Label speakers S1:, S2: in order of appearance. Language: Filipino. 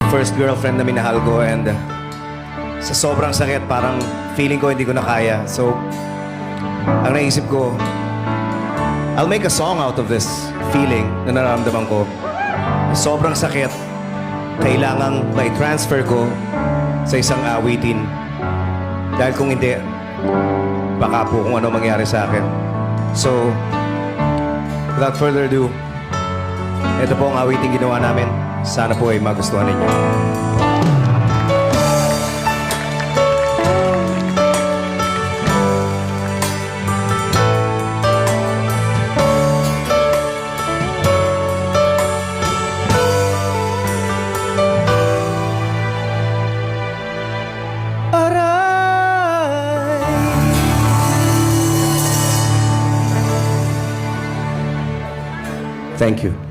S1: first girlfriend na minahal ko, and sa sobrang sakit, parang feeling ko hindi ko na kaya. So, ang naisip ko, I'll make a song out of this feeling na nararamdaman ko. Sobrang sakit, kailangang mai-transfer ko sa isang awitin. Dahil kung hindi, baka po kung ano mangyari sa akin. So, without further ado, ito po ang awiting ginawa namin. Sana po ay magustuhan ninyo. Thank you.